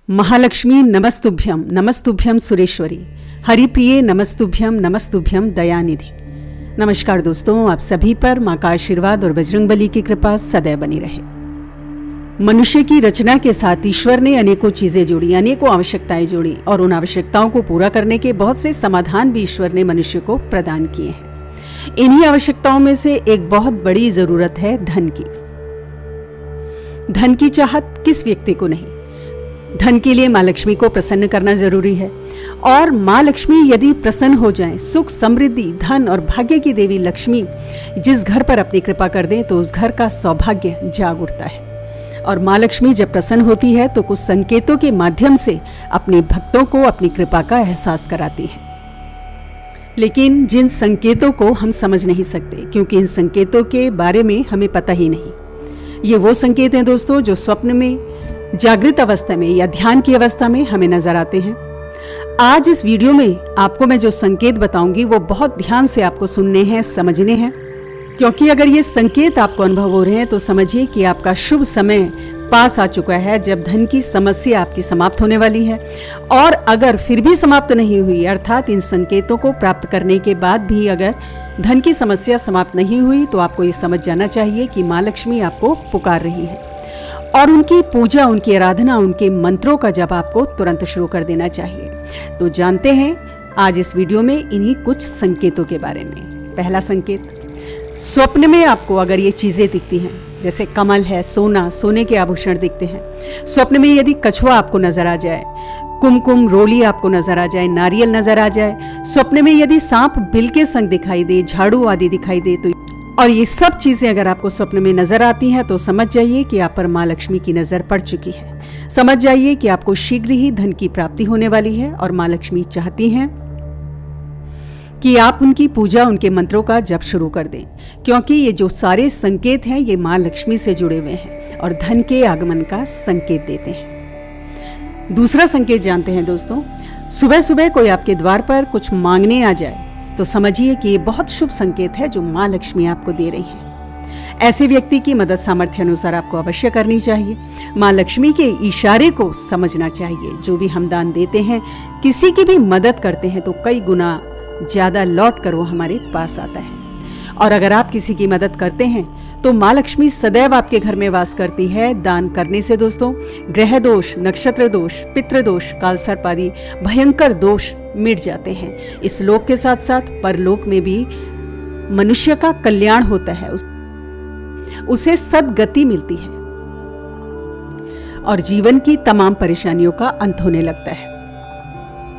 महालक्ष्मी नमस्तुभ्यम नमस्तुभ्यम सुरेश्वरी, हरिप्रिये नमस्तुभ्यम नमस्तुभ्यम दयानिधि। नमस्कार दोस्तों, आप सभी पर माँ का आशीर्वाद और बजरंगबली की कृपा सदैव बनी रहे। मनुष्य की रचना के साथ ईश्वर ने अनेकों चीजें जोड़ी, अनेकों आवश्यकताएं जोड़ी और उन आवश्यकताओं को पूरा करने के बहुत से समाधान भी ईश्वर ने मनुष्य को प्रदान किए हैं। इन्हीं आवश्यकताओं में से एक बहुत बड़ी जरूरत है धन की। धन की चाहत किस व्यक्ति को नहीं। धन के लिए माँ लक्ष्मी को प्रसन्न करना जरूरी है, और माँ लक्ष्मी यदि प्रसन्न हो जाएं, सुख समृद्धि धन और भाग्य की देवी लक्ष्मी जिस घर पर अपनी कृपा कर दें तो उस घर का सौभाग्य जाग उठता है। और माँ लक्ष्मी जब प्रसन्न होती है तो कुछ संकेतों के माध्यम से अपने भक्तों को अपनी कृपा का एहसास कराती है। लेकिन जिन संकेतों को हम समझ नहीं सकते, क्योंकि इन संकेतों के बारे में हमें पता ही नहीं। ये वो संकेत हैं दोस्तों जो स्वप्न में, जागृत अवस्था में या ध्यान की अवस्था में हमें नजर आते हैं। आज इस वीडियो में आपको मैं जो संकेत बताऊंगी वो बहुत ध्यान से आपको सुनने हैं, समझने हैं, क्योंकि अगर ये संकेत आपको अनुभव हो रहे हैं तो समझिए कि आपका शुभ समय पास आ चुका है, जब धन की समस्या आपकी समाप्त होने वाली है। और अगर फिर भी समाप्त नहीं हुई, अर्थात इन संकेतों को प्राप्त करने के बाद भी अगर धन की समस्या समाप्त नहीं हुई, तो आपको ये समझ जाना चाहिए कि माँ लक्ष्मी आपको पुकार रही है और उनकी पूजा, उनकी आराधना, उनके मंत्रों का जप आपको तुरंत शुरू कर देना चाहिए। तो जानते हैं आज इस वीडियो में इन्हीं कुछ संकेतों के बारे में। पहला संकेत, स्वप्न में आपको अगर ये चीजें दिखती हैं, जैसे कमल है, सोना, सोने के आभूषण दिखते हैं। स्वप्न में यदि कछुआ आपको नजर आ जाए, कुमकुम, रोली आपको नजर आ जाए, नारियल नजर आ जाए, स्वप्न में यदि सांप बिल के संग दिखाई दे, झाड़ू आदि दिखाई दे, तो और ये सब चीजें अगर आपको स्वप्न में नजर आती हैं तो समझ जाइए कि आप पर माँ लक्ष्मी की नजर पड़ चुकी है। समझ जाइए कि आपको शीघ्र ही धन की प्राप्ति होने वाली है और माँ लक्ष्मी चाहती हैं कि आप उनकी पूजा, उनके मंत्रों का जप शुरू कर दें, क्योंकि ये जो सारे संकेत हैं ये माँ लक्ष्मी से जुड़े हुए हैं और धन के आगमन का संकेत देते हैं। दूसरा संकेत जानते हैं दोस्तों, सुबह सुबह कोई आपके द्वार पर कुछ मांगने आ जाए तो समझिए कि ये बहुत शुभ संकेत है जो माँ लक्ष्मी आपको दे रही है। ऐसे व्यक्ति की मदद सामर्थ्य अनुसार आपको अवश्य करनी चाहिए। माँ लक्ष्मी के इशारे को समझना चाहिए। जो भी हम दान देते हैं, किसी की भी मदद करते हैं तो कई गुना ज्यादा लौट कर वो हमारे पास आता है। और अगर आप किसी की मदद करते हैं तो माँ लक्ष्मी सदैव आपके घर में वास करती है। दान करने से दोस्तों ग्रह दोष, नक्षत्र दोष, पितृ दोष, कालसर्प आदि भयंकर दोष मिट जाते हैं। इस लोक के साथ साथ परलोक में भी मनुष्य का कल्याण होता है, उसे सद्गति मिलती है और जीवन की तमाम परेशानियों का अंत होने लगता है।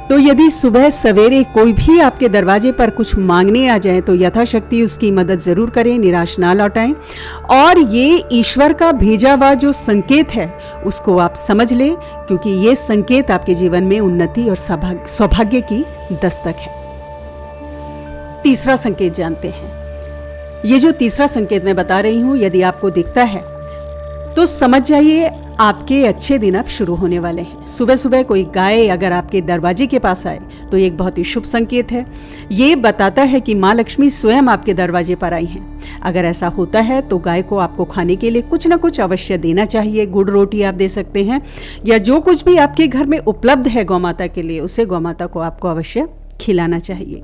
तो यदि सुबह सवेरे कोई भी आपके दरवाजे पर कुछ मांगने आ जाए तो यथाशक्ति उसकी मदद जरूर करें, निराश ना लौटाएं। और ये ईश्वर का भेजा हुआ जो संकेत है उसको आप समझ लें, क्योंकि ये संकेत आपके जीवन में उन्नति और सौभाग्य की दस्तक है। तीसरा संकेत जानते हैं। ये जो तीसरा संकेत मैं बता रही हूं, यदि आपको दिखता है तो समझ जाइए आपके अच्छे दिन अब शुरू होने वाले हैं। सुबह सुबह कोई गाय अगर आपके दरवाजे के पास आए तो ये एक बहुत ही शुभ संकेत है। ये बताता है कि माँ लक्ष्मी स्वयं आपके दरवाजे पर आई हैं। अगर ऐसा होता है तो गाय को आपको खाने के लिए कुछ ना कुछ अवश्य देना चाहिए। गुड़ रोटी आप दे सकते हैं, या जो कुछ भी आपके घर में उपलब्ध है गौमाता के लिए, उसे गौमाता को आपको अवश्य खिलाना चाहिए।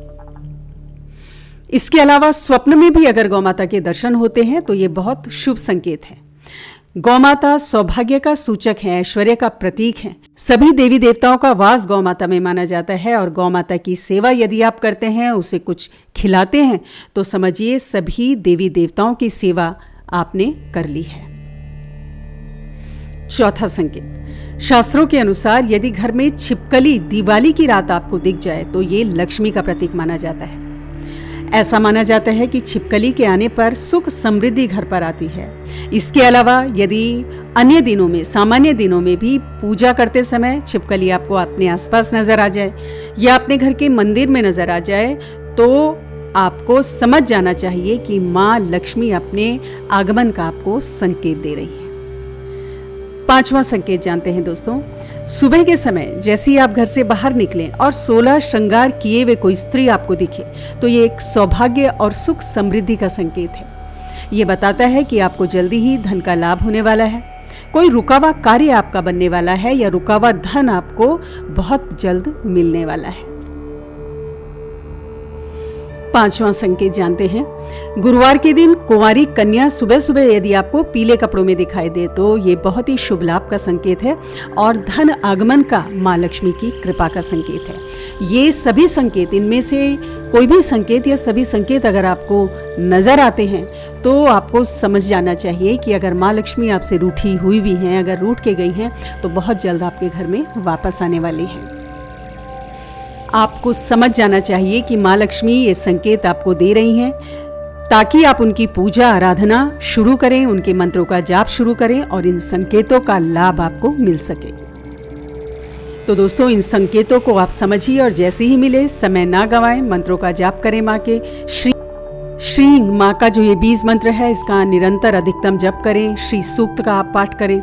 इसके अलावा स्वप्न में भी अगर गौमाता के दर्शन होते हैं तो ये बहुत शुभ संकेत है। गौमाता सौभाग्य का सूचक है, ऐश्वर्य का प्रतीक है। सभी देवी देवताओं का वास गौमाता में माना जाता है और गौमाता की सेवा यदि आप करते हैं, उसे कुछ खिलाते हैं, तो समझिए सभी देवी देवताओं की सेवा आपने कर ली है। चौथा संकेत, शास्त्रों के अनुसार यदि घर में छिपकली दिवाली की रात आपको दिख जाए तो ये लक्ष्मी का प्रतीक माना जाता है। ऐसा माना जाता है कि छिपकली के आने पर सुख समृद्धि घर पर आती है। इसके अलावा यदि अन्य दिनों में, सामान्य दिनों में भी पूजा करते समय छिपकली आपको अपने आसपास नजर आ जाए या अपने घर के मंदिर में नजर आ जाए, तो आपको समझ जाना चाहिए कि माँ लक्ष्मी अपने आगमन का आपको संकेत दे रही है। पांचवा संकेत जानते हैं दोस्तों, सुबह के समय जैसे ही आप घर से बाहर निकलें और 16 श्रृंगार किए हुए कोई स्त्री आपको दिखे तो ये एक सौभाग्य और सुख समृद्धि का संकेत है। ये बताता है कि आपको जल्दी ही धन का लाभ होने वाला है। कोई रुका हुआ कार्य आपका बनने वाला है या रुका हुआ धन आपको बहुत जल्द मिलने वाला है। 5वां संकेत जानते हैं। गुरुवार के दिन कुंवारी कन्या सुबह सुबह यदि आपको पीले कपड़ों में दिखाई दे तो ये बहुत ही शुभ लाभ का संकेत है और धन आगमन का मां लक्ष्मी की कृपा का संकेत है। ये सभी संकेत, इनमें से कोई भी संकेत या सभी संकेत अगर आपको नजर आते हैं तो आपको समझ जाना चाहिए कि अगर मां लक्ष्मी आपसे रूठी हुई भी हैं, अगर रूठ के गई हैं, तो बहुत जल्द आपके घर में वापस आने वाली हैं। आपको समझ जाना चाहिए कि मां लक्ष्मी ये संकेत आपको दे रही हैं ताकि आप उनकी पूजा आराधना शुरू करें, उनके मंत्रों का जाप शुरू करें और इन संकेतों का लाभ आपको मिल सके। तो दोस्तों, इन संकेतों को आप समझिए और जैसे ही मिले समय ना गवाएं, मंत्रों का जाप करें। माँ के श्री माँ का जो ये 20 मंत्र है इसका निरंतर अधिकतम जप करें। श्री सूक्त का आप पाठ करें।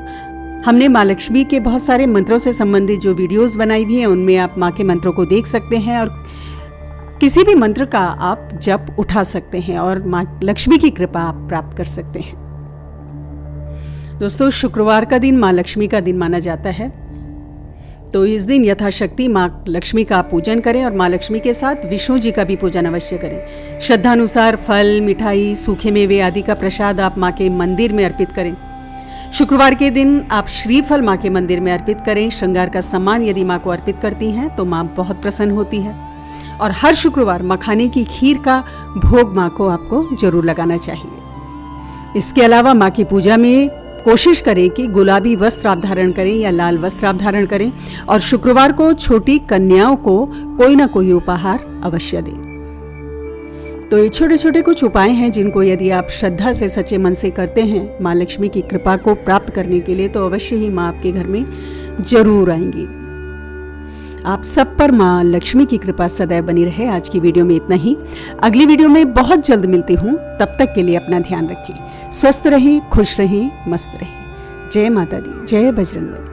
हमने माँ लक्ष्मी के बहुत सारे मंत्रों से संबंधित जो वीडियोस बनाई हुई हैं उनमें आप माँ के मंत्रों को देख सकते हैं और किसी भी मंत्र का आप जप उठा सकते हैं और माँ लक्ष्मी की कृपा आप प्राप्त कर सकते हैं। दोस्तों, शुक्रवार का दिन माँ लक्ष्मी का दिन माना जाता है, तो इस दिन यथाशक्ति माँ लक्ष्मी का पूजन करें और माँ लक्ष्मी के साथ विष्णु जी का भी पूजन अवश्य करें। श्रद्धानुसार फल, मिठाई, सूखे मेवे आदि का प्रसाद आप माँ के मंदिर में अर्पित करें। शुक्रवार के दिन आप श्रीफल माँ के मंदिर में अर्पित करें। श्रृंगार का सामान यदि माँ को अर्पित करती हैं तो माँ बहुत प्रसन्न होती है और हर शुक्रवार मखाने की खीर का भोग माँ को आपको जरूर लगाना चाहिए। इसके अलावा माँ की पूजा में कोशिश करें कि गुलाबी वस्त्र आप धारण करें या लाल वस्त्र आप धारण करें और शुक्रवार को छोटी कन्याओं को कोई ना कोई उपहार अवश्य दें। तो ये छोटे छोटे कुछ उपाय हैं जिनको यदि आप श्रद्धा से सच्चे मन से करते हैं माँ लक्ष्मी की कृपा को प्राप्त करने के लिए, तो अवश्य ही माँ आपके घर में जरूर आएंगी। आप सब पर माँ लक्ष्मी की कृपा सदैव बनी रहे। आज की वीडियो में इतना ही। अगली वीडियो में बहुत जल्द मिलती हूँ। तब तक के लिए अपना ध्यान रखें, स्वस्थ रहें, खुश रहें, मस्त रहें। जय माता दी, जय बजरंग बली।